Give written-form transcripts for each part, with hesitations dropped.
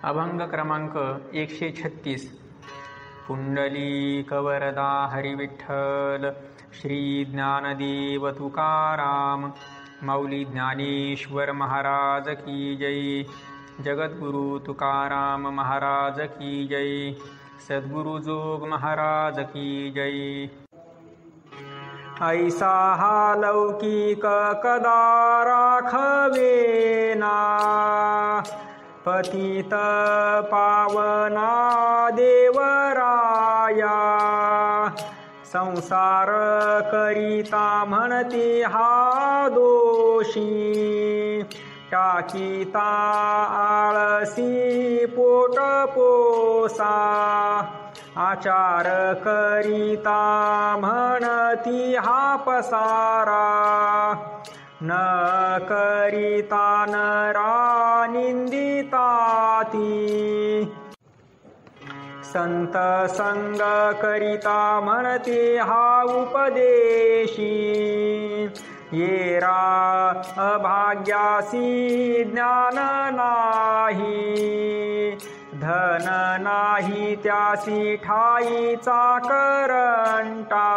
अभंग क्रमांक 136. पुंडलीकवरदा हरिविठ्ठल श्री ज्ञानदेव तुकाराम माऊली ज्ञानेश्वर महाराज की जय. जगद्गुरु तुकाराम महाराज की जय. सद्गुरु जोग महाराज की जय. ऐसा हा लौकिक कदा राखवेना पतित पावना देवराया. संसार करिता म्हणते हा दोषी टाकीता आळसी पोट पोसा. आचार करिता म्हणती हा पसारा न करिता नरा निंदिता ती. संत संग करिता म्हणते हा उपदेशी येरा अभाग्यासी ज्ञान नाही. धन नाही त्यासी ठाईचा करंटा.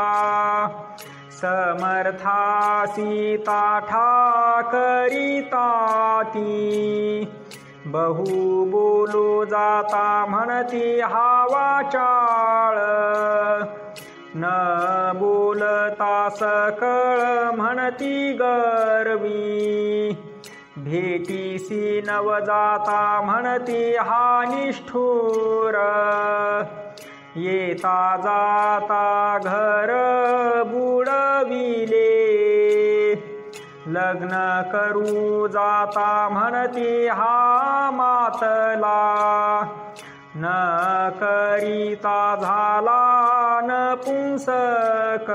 समर्थासी ताठा करिता ती. बहु बोलो जाता म्हणती हा वाचाळ न बोलता सकळ म्हणती गर्वी. भेटीसी नव जाता म्हणती हा निष्ठुर. येता जाता घर बुडविले. लग्न करू जाता म्हणती हा मातला. न करिता झाला नपुंसक.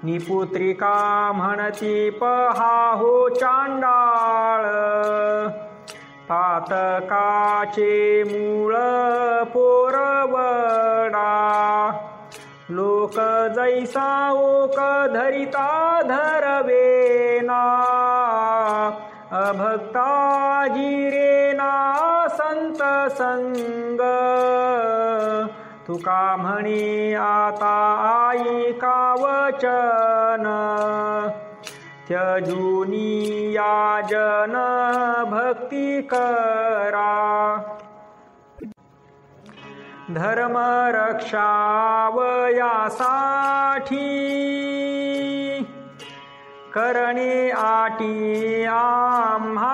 निपुत्रिका म्हणती पहा हो चांडाळ. पातकाचे मूळ पोरवडा. लोक जैसा ओक धरिता धरवेना. अभक्ता जिरेना संत संग. तुका म्हणे आता ऐका वचन. त्यजूनी याजन भक्ती करा. धर्म रक्षावयासाठी करणे आटी आम्हासी.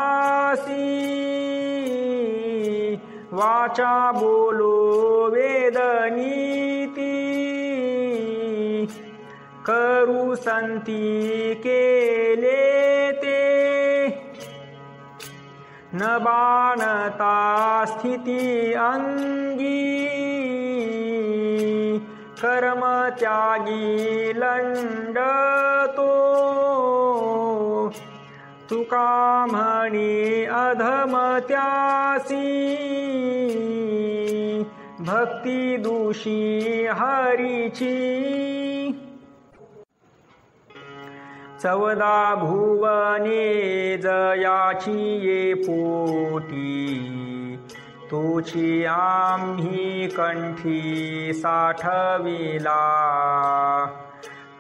वाचा बोलो वेदनीती. करू संती केले ते. न बाणता स्थिती अंगी. कर्म त्यागी लंडतो. तुका म्हणे अधम त्यासी. भक्ती दूषी हरीची. चवदा भुवने जयाची ये पोटी. तोची आम्ही कंठी साठविला.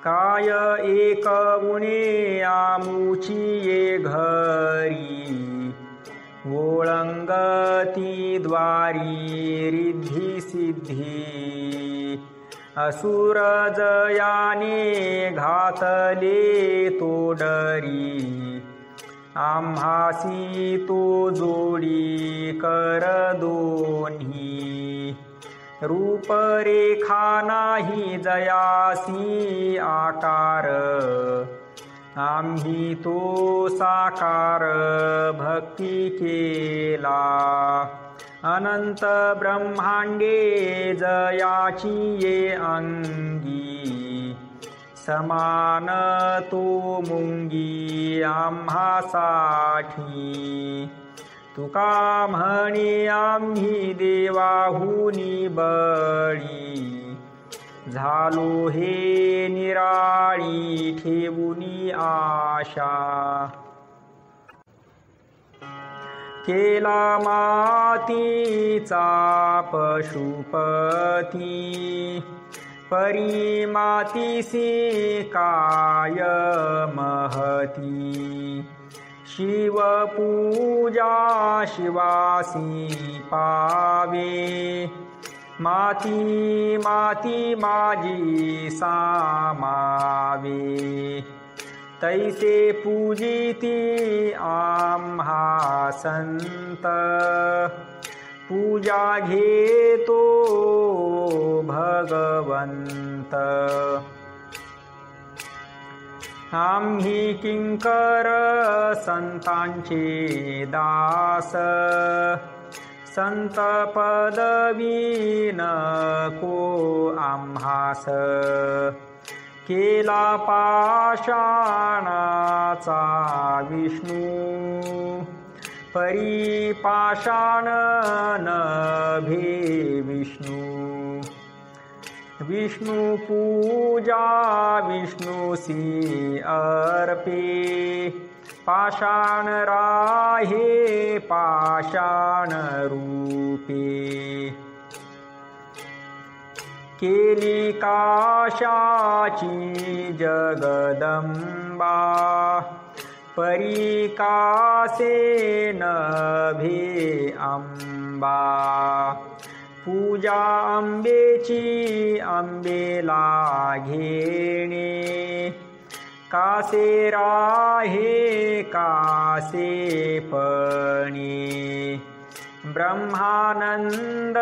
काय एक उणे आमुची ये घरी. ओळंगती द्वारी रिद्धी सिद्धी. असुर जयाने घातले तोडरी. आम्हासी तो जोडी कर दोन्ही. रूपरेखा नाही जयासी आकार. आम्ही तो साकार भक्ती केला. अनंत ब्रह्मांडे जयाची ये अंगी. समान तो मुंगी आम्हासाठी. तुका म्हणे आम्ही देवाहुनी बळी. झालो हे निराळी ठेवूनी आशा. केला मातीचा पशुपती परी मातीसी काय महती शिवपूजा शिवासी पावे माती माती माझी सामावे तैसे पूजिती आम्हा संत पूजा घेतो भगवंत आम्ही किंकर संतांचे दास संत पदवी नको आम्हास केला पाषाणाचा विष्णू परी पाषाण नभे विष्णू विष्णु पूजा विष्णुसी अर्पे पाषाण राहे पाषाण रूपे केली काशाची जगदंबा परी कासे नभे अंबा पूजा अंबेची अंबेला घेणे कासे राहे कासे पणे ब्रह्मानंद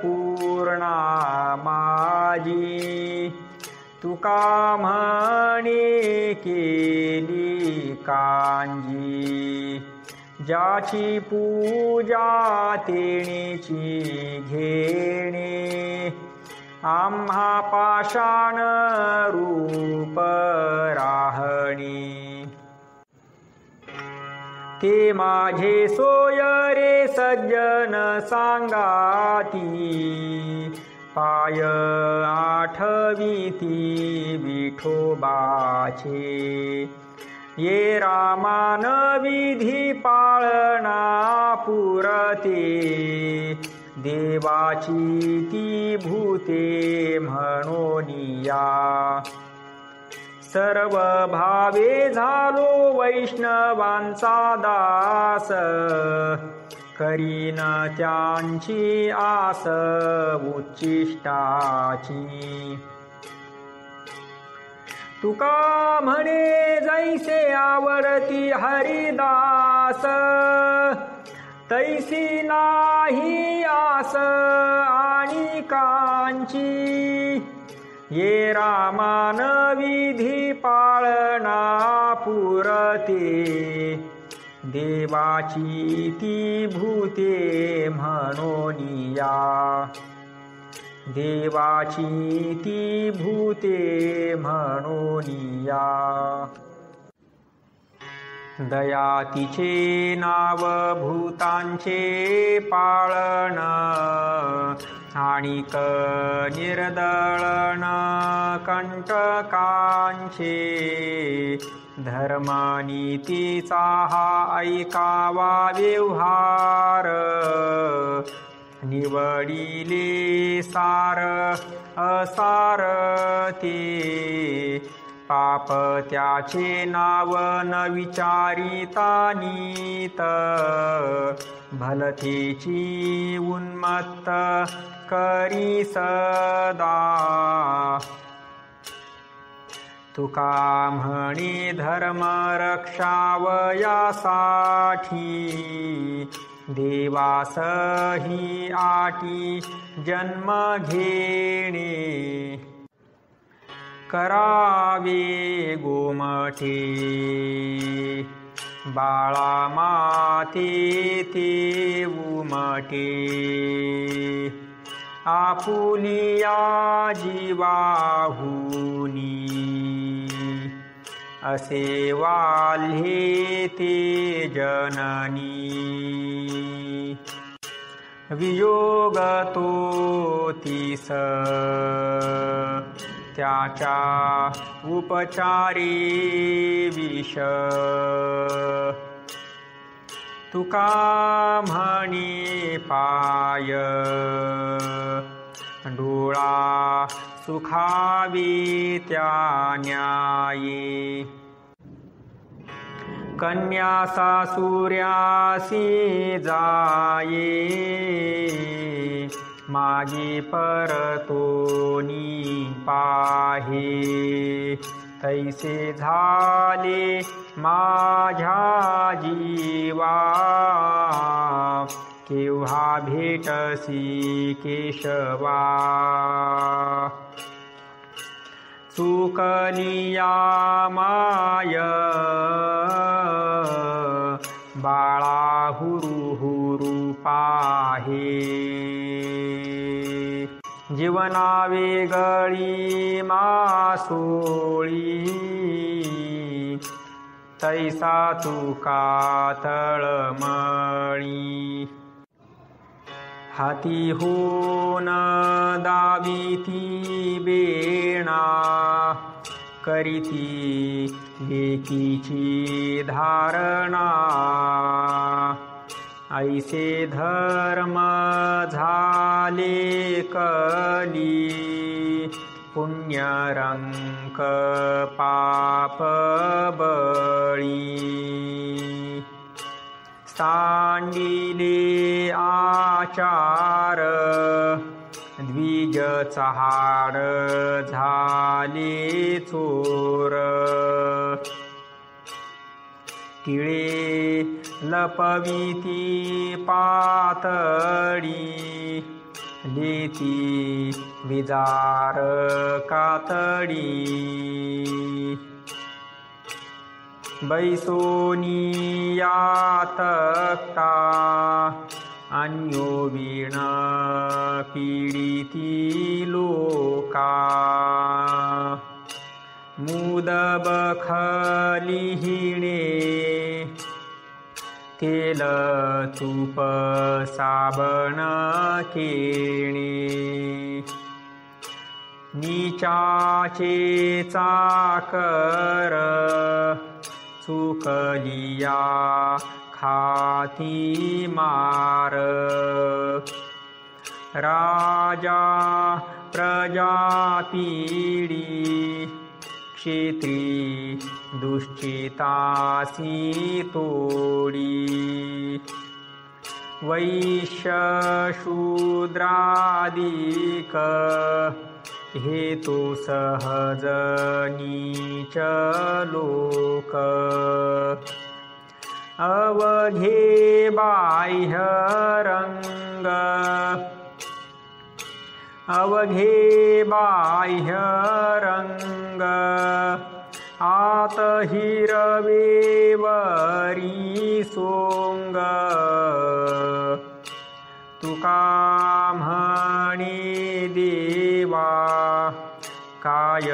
पूर्णा माझी तुका म्हणे केली कांजी ज्याची पूजा तेणीची घेणे आम्हा पाषाण रूप राहणी ते माझे सोय रे सज्जन सांगाती पाय आठविती विठोबाचे ये रामान विधी पाळना पुरते देवाची ती भूते म्हणोनिया सर्व भावे झालो वैष्णवांचा दास करीन त्यांची आस उच्चिष्टाची तुका म्हणे जैसे आवडती हरिदास तैसी नाही आस आणि कांची ये रामान विधी पाळना पुरते देवाची ती भूते म्हणोनिया देवाची ती भूते म्हणोनिया दया तिचे नाव भूतांचे पाळण आणिक निर्दळण कंटकांचे धर्मनीतीचा हा ऐकावा व्यवहार निवडिले सार असार ते पाप त्याचे नाव न विचारिता नीत भलतेची उन्मत्त करी सदा तुका म्हणे धर्म रक्षावयासाठी देवासही आटी जन्म घेणे करावे गोमठे बाळा माते ते उमटे आपुलिया जीवाहुनी असे वाल्हे ते जननी वियोग तो तीस त्याच्या उपचारी विष तुका म्हणे पाय डोळा सुखावे त्या न्याये कन्या सासुर्यासी जाये मागे परतोनी पाहे तैसे झाले माझ्या जीवा केव्हा भेटसी केशवा चुकलिया माय बाळा हुरू हुरू पाहे जीवना वेगळी मासोळी तैसा तुका तळमळी हाती होन दाविती बेणा करीती लेकीची धारणा ऐसे धर्म झाले कली पुण्यरंक पाप बळी सांडिले आचार द्विज चहाड झाले चोर तिळे लपविती पातळी लेती विजार कातडी बैसोनी या तक्ता अन्यो वीण पीडिती लोका मुद बखलिहिणे तेल तूप साबण केणे नीचाचे चाकर चुकलिया खाती मार राजा प्रजा पीडी क्षेत्री दुश्चितासी तोडी वैश्य शूद्रादिक हेतु सहज नीच लोक अवघे बाह्य रंग अवघे बाह्य रंग आत हिरवे वरी सोंग तुका म्हणे देवा काय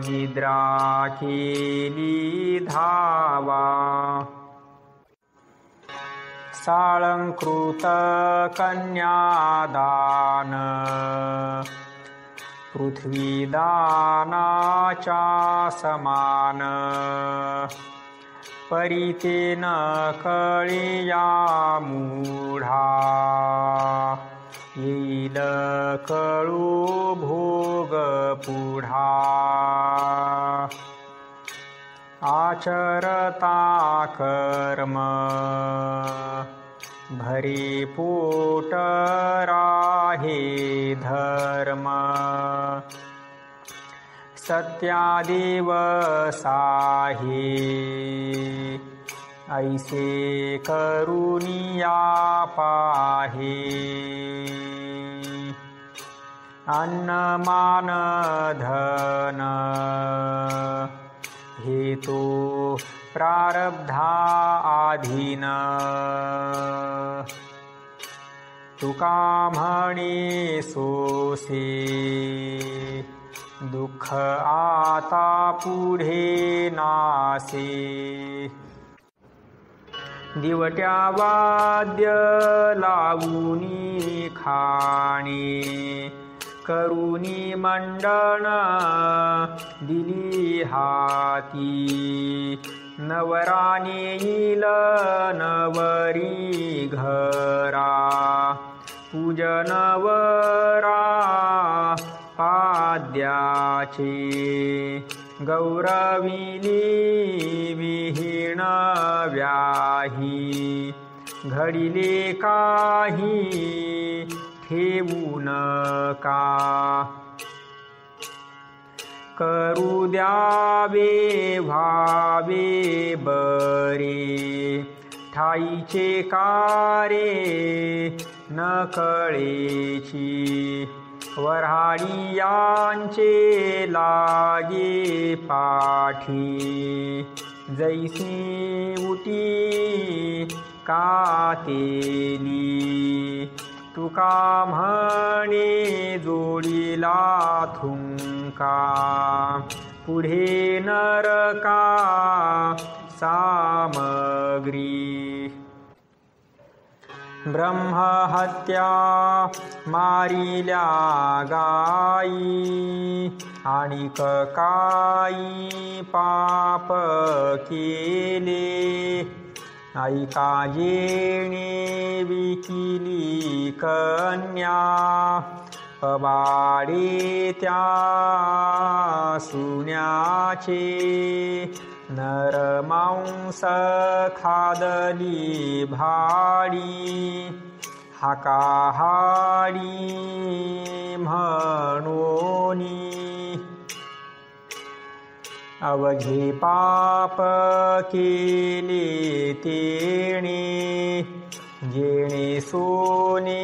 निद्रा केली धावा साळंकृत कन्यादान पृथ्वीदानाच्या समान परितेन कळिया मूढा येईल कळू भोग पुढा आचरता कर्म भरे पोट राहे धर्म सत्यादेव साहे ऐसे करुनिया पाहे अन्नमान धन हेतो प्रारब्धा आधीन तुका म्हणे सोसे दुःख आता पुढे नासे दिवट्या वाद्य लावूनी खाणे करुणी मंडण दिली हाती नवराने येईल नवरी घरा पूजनवरा पाद्याचे गौरविली विहीण व्याही घडिले काही ठेवू नका करू द्यावे व्हावे बरे ठाईचे कारे न कळेची वऱ्हाडी यांचे लागे पाठी जैसी उटी कातेली तुका म्हणे जोडीला थुंका पुढे नरका सामग्री ब्रह्महत्या मारिल्या गाई आणिक काही पाप केले ऐका जेणे विकिली कन्या पबाडे त्या सुन्याचे नरमांस खादली भाडी हाकाहाडी म्हणोनी अवघे पाप केले तेणे जेणे सोने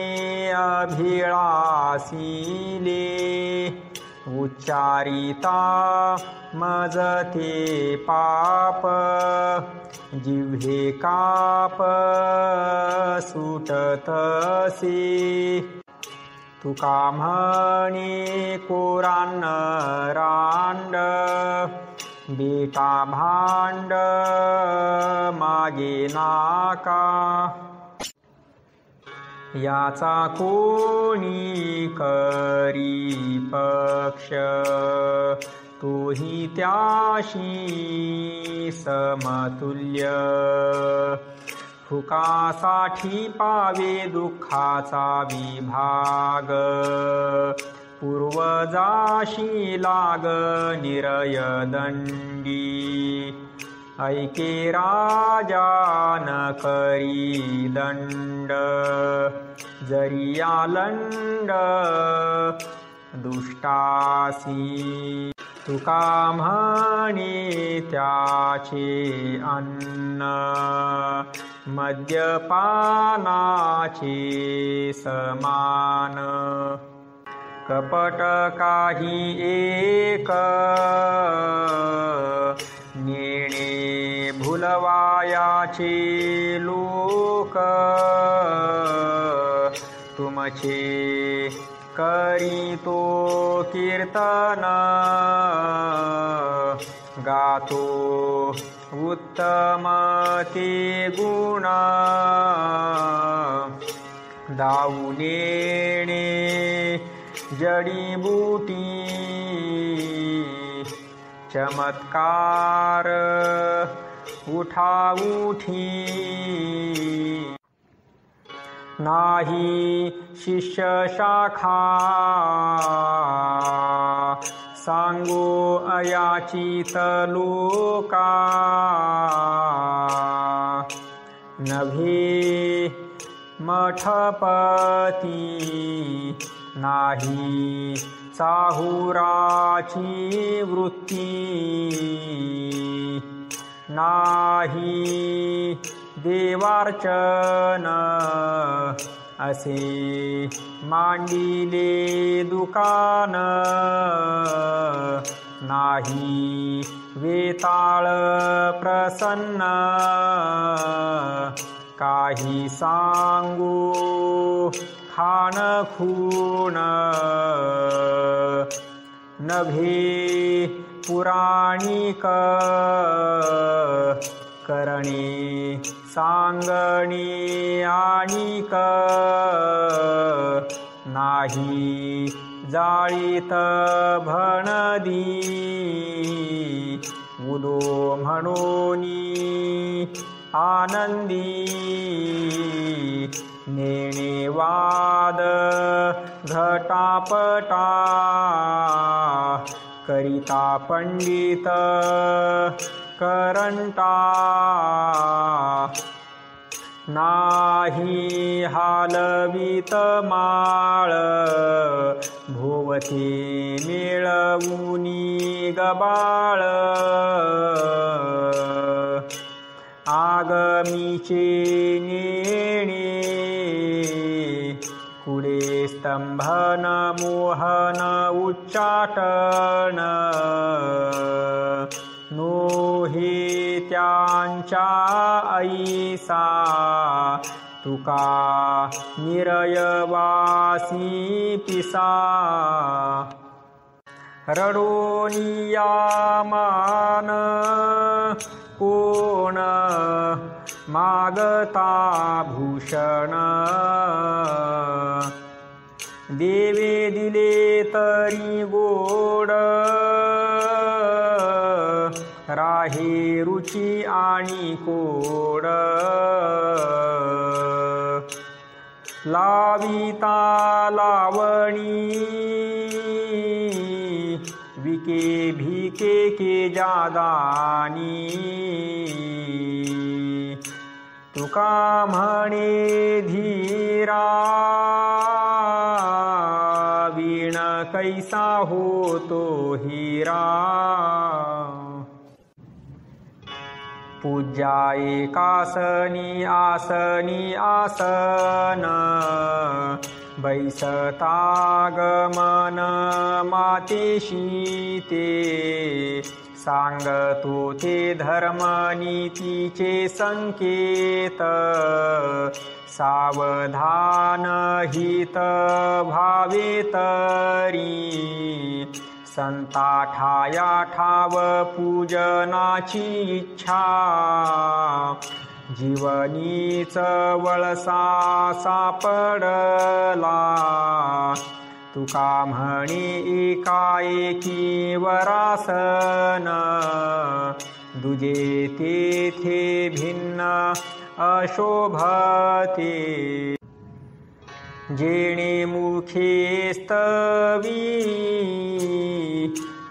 अभिळासिले उच्चारिता मजते पाप जिव्हे काप सुटतसे तुका म्हणे कोरान रांड बेटा भांड मागे नाका याचा कोणी करी पक्ष तोही त्याशी समतुल्य फुकासाठी पावे दुःखाचा विभाग पूर्वजाशी लाग निरय दंडी ऐके राजा न करी दंड जरी आलंड दुष्टासी तुका म्हणे त्याचे अन्न मद्यपानाचे समान कपट काही एक नेणे भुलवायाचे लोक तुमचे करीतो कीर्तन गातो उत्तम ते गुण दाऊनेणे जडीबुटी चमत्कार उठाउठी नाही शिष्य शाखा सांगो अयाचित लोका नभे मठपती नाही चाहुराची वृत्ती नाही देवार्चन असे मांडिले दुकान नाही वेताळ प्रसन्न काही सांगू खान खूण नभे पुराणिक करणे सांगणे आणिक नाही जाळीत भणदी उदो म्हणूनी आनंदी नेणे वाद घटापटा करिता पंडित करंटा नाही हालवित माळ भोवती मिळवूनी गबाळ आगमीचे नेणे कुडे स्तंभन मोहन उच्चाटन नोहे त्यांच्या ऐसा तुका निरयवासी पिसा रडोनिया मान कोण मागता भूषण देवे दिले तरी गोड राहे रुची आणि कोड लाविता लावणी विके भिके के जादानी तुका म्हणे धीरा वीण कैसा होतो हिरा पूज्या एकासनी आसनी आसन बैसतागमन मातेशी ते सांगतो ते धर्मनीतीचे संकेत सावधान हित भावे तरी संता ठाया ठाव पूजनाची इच्छा जीवनीच वळसा सापडला तुका म्हणे एकाएकी वरासन दुजे तेथे भिन्न अशोभते जेणे मुखे स्तवी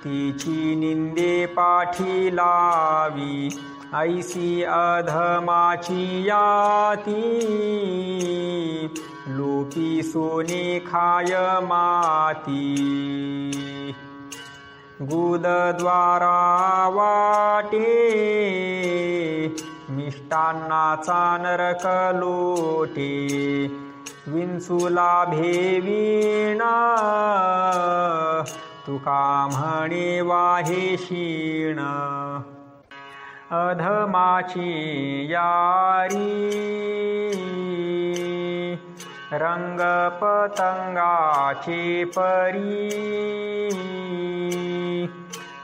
तिची निंदे पाठी लावी ऐसी अधमाची याती लोपी सोने खाय माती गुदद्वारा वाटे मिष्टान्नाचा नरक लोटे विंचुला भेवीणा तुका म्हणे वाहे शीण अधमाची यारी रंग पतंगाचे परी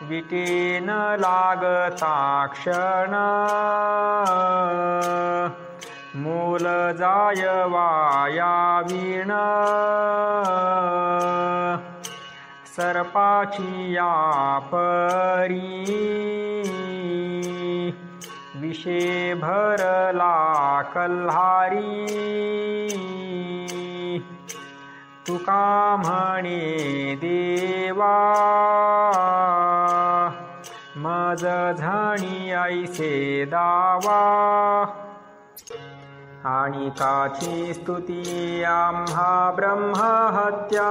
विटेन लागता क्षण मूल जाय वाया वीण सर्पाची या परी विषे भरला कल्हारी तुका म्हणे देवा मज झणी ऐसे दावा आणि काची स्तुती आम्हा ब्रह्महत्या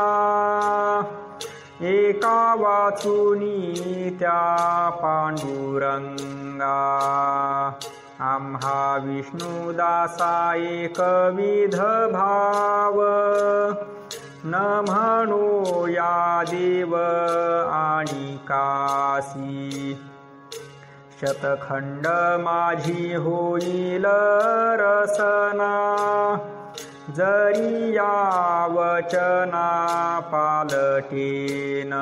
एका वाचुनी त्या पांडुरंगा आम्हा विष्णुदासा एकविध भाव न म्हणो या देव आणि कासी शतखंड माझी होईल रसना जरी या वचना पालटेन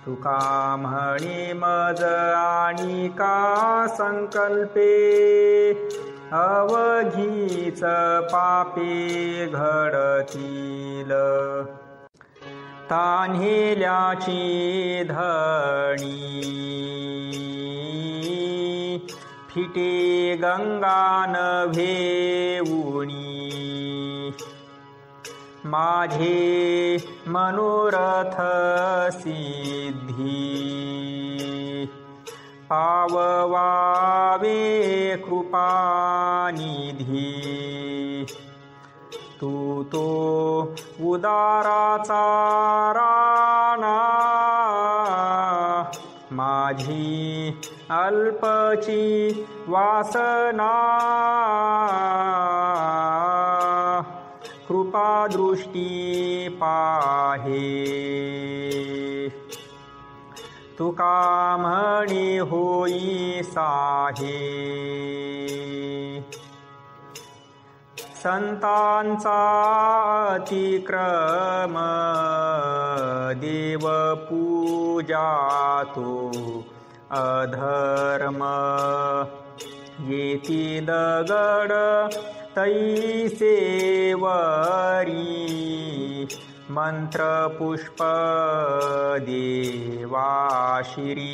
तुका म्हणे मज आणि का संकल्पे अवघीच पापे घडतील तान्हेल्याची धणी थिटे गंगा नभेऊणी माझे मनोरथ सिद्धी पाववावे कृपानिधी तू तो उदाराचा राणा माझी अल्पची वासना कृपादृष्टी पाहे तुका म्हणे होई साहे संतांचा अतिक्रम देव पूजा तो अधर्म येती दगड तैसे वरी मंत्र पुष्प देवाशिरी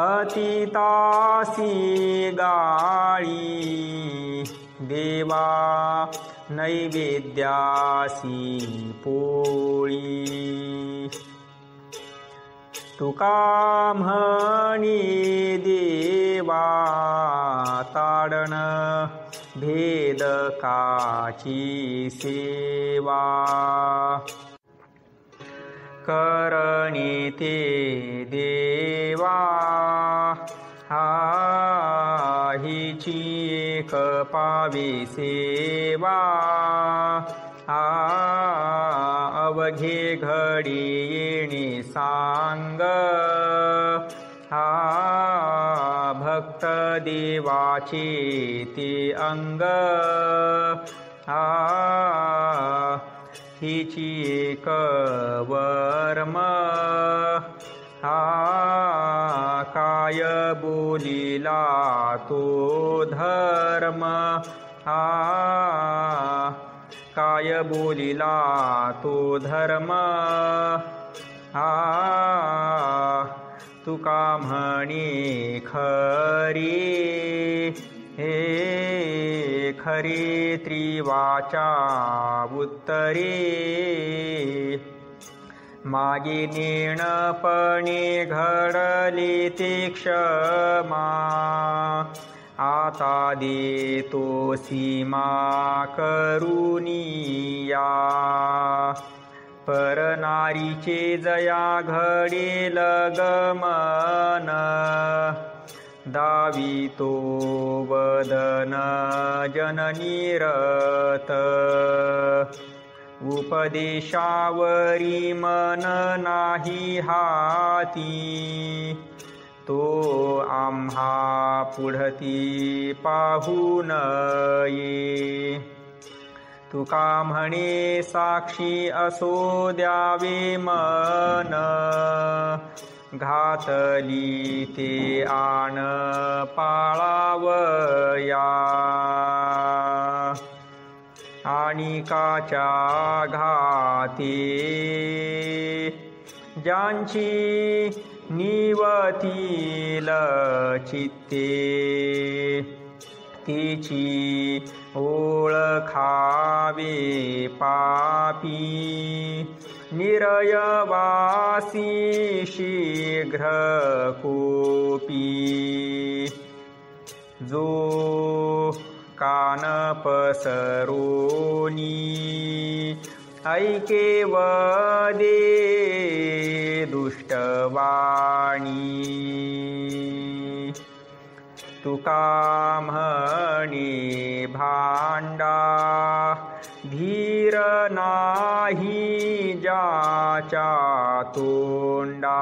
अतितासी गाळी देवा नैवेद्यासी पोळी तुका म्हणे देवा ताडण भेदकाची सेवा करणे ते देवा हिची एक पावे सेवा अवघे घडी येणे सांग भक्त देवाचे ते अंग हिची एक वर्म काय बोलिला तो धर्म काय बोलिला तो धर्म तुका म्हणे खरी हे खरे त्रिवाचा उत्तरे मागे नेणपणे घडले ते क्षमा आता देतो सीमा करुनिया परनारीचे जया घडेल गमन दावितो वदन जननीरत उपदेशावरी मन नाही हाती तो आम्हा पुढती पाहून ये तुका म्हणे साक्षी असो द्यावे मन घातली ते आण पाळावया आणिकाच्या घाते ज्यांची निवतील चित्ते तिची ओळखावे पापी निरयवासी शीघ्र कोपी जो कान पसरोनी ऐके वदे दुष्टवाणी तुका म्हणे भांडा धीर नाही ज्याच्या तोंडा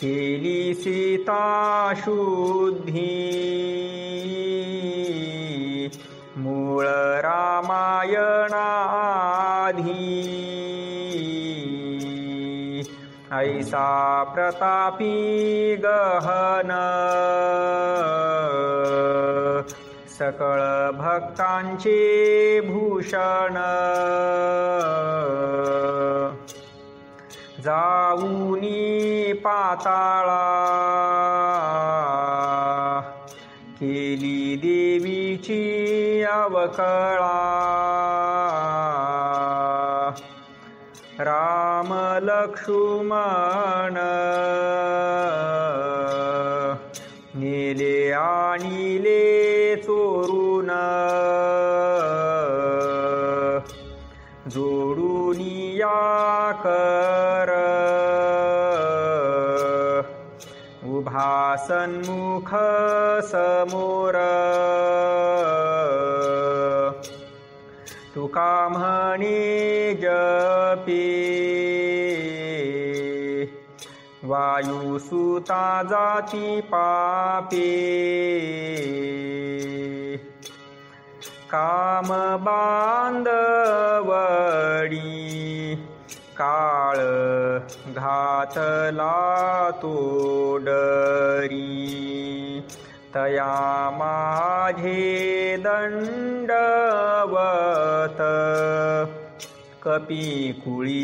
केली सीता शुद्धी मूळ रामायणाधी ऐसा प्रतापी गहन सकळ भक्तांचे भूषण जाऊनी पाताळा केली देवीची अवकळा राम लक्ष्मण नेले आणिले चोरून जोडून या कर उभा सन्मुख समोर तुका म्हणे जपे वायुसुता जाती पापे काम बांधवडी काळ घातला तो डरी तया माझे दंडवत कपिकुळी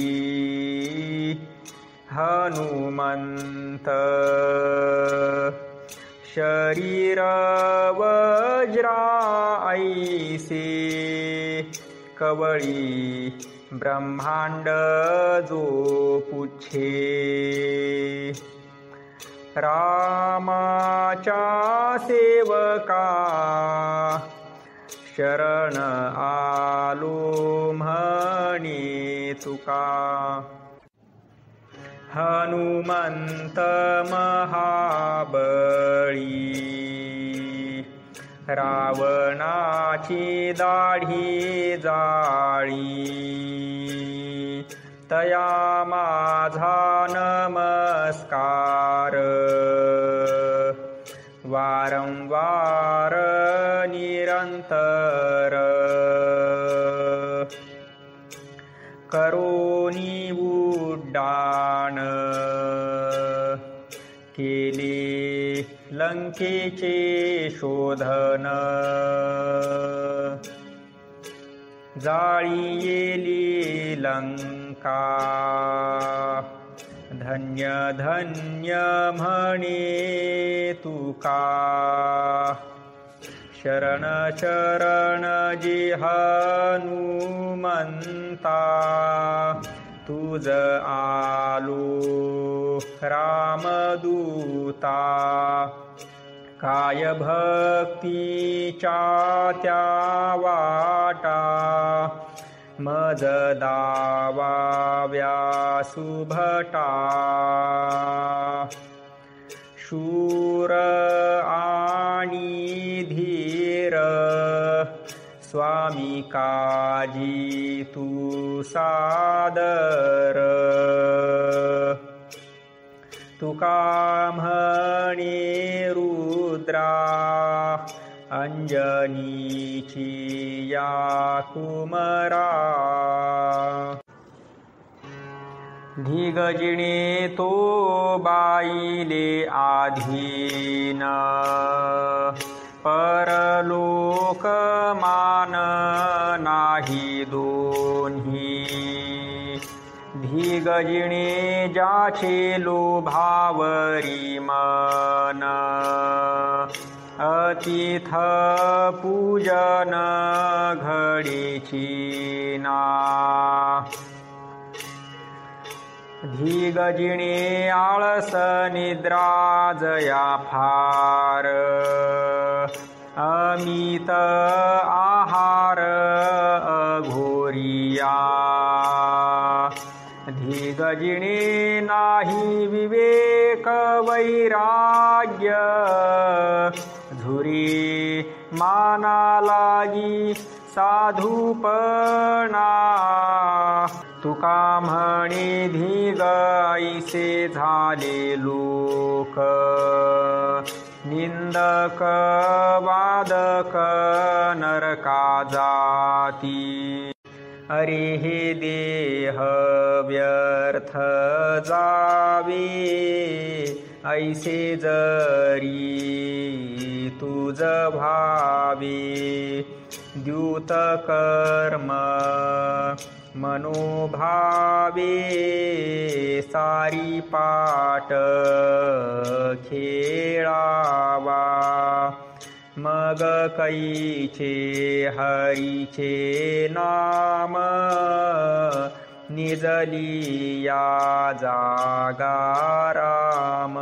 हनुमंत शरीर वज्रा ऐसे कवळी ब्रह्मांड जो पुच्छे रामाच्या सेवका शरण आलो म्हणे तुका हनुमंत महाबळी रावणाची दाढी जाळी तया माझा नमस्कार वारंवार निरंतर करोनी उड्डाण केले लंकेचे शोधन जाळी येली लंका धन्य धन्य म्हणे तुका शरण शरण जी हनुमंता तुझ आलो रामदूता काय भक्तीच्या त्या वाटा मज दावाव्या सुभटा शूर आणि धीर स्वामी काजी तू सादर तुका म्हणे रुद्रा अंजनीची या कुमरा धिगजिणे तो बाईले आधीन परलोक मान नाही दोन्ही धिगजिणे जाचे लोभावरी मन अतिथ पूजन घडीची ना धिगजिणे आळस निद्रा जया फार अमित आहार अघोरिया धिगजिणे नाही विवेक वैराग्य झुरी माना लागी साधूपणा तुका म्हणे धिग ऐसे झाले लोक निंदक वादक नरका जाती अरे हे देह व्यर्थ जावे ऐसे जरी तुझ भावे द्युत कर्म मनोभावे सारी पाट खेळावा मग कैचे हरीचे नाम निजलिया जागा राम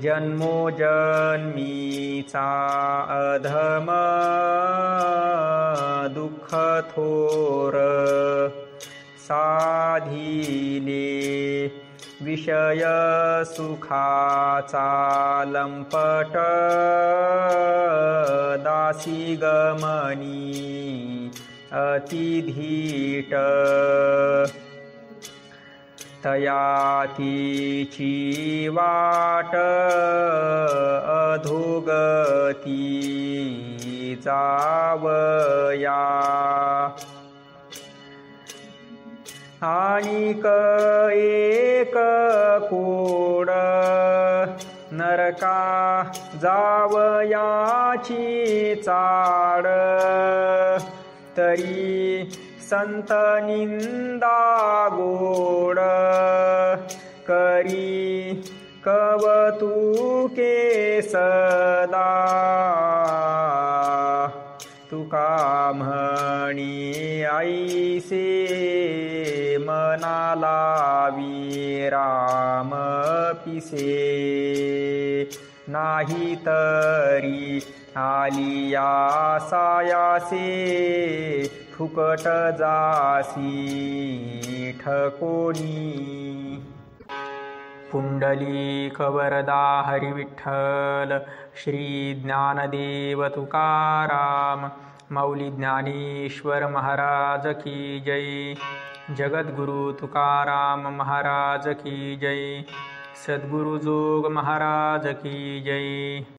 जन्मोजन्मीचा अधम दुःख थोर साधिले विषय सुखाचा लंपट दासी गमनी अतिधीट तयातीची वाट अधोगती जावया आणिक एक कोड नरका जावयाची चाड तरी संत निंदा गोड करी कवतुके सदा तुका म्हणी ऐसे मनाला विराम पिसे नाही तरी आलिया सायासे फुकट जासी ठकोनी पुंडलिक वरदा हरी विठ्ठल श्री ज्ञानदेव तुकाराम मौली ज्ञानेश्वर महाराज की जय जगद्गुरु तुकाराम महाराज की जय सद्गुरु जोग महाराज की जय।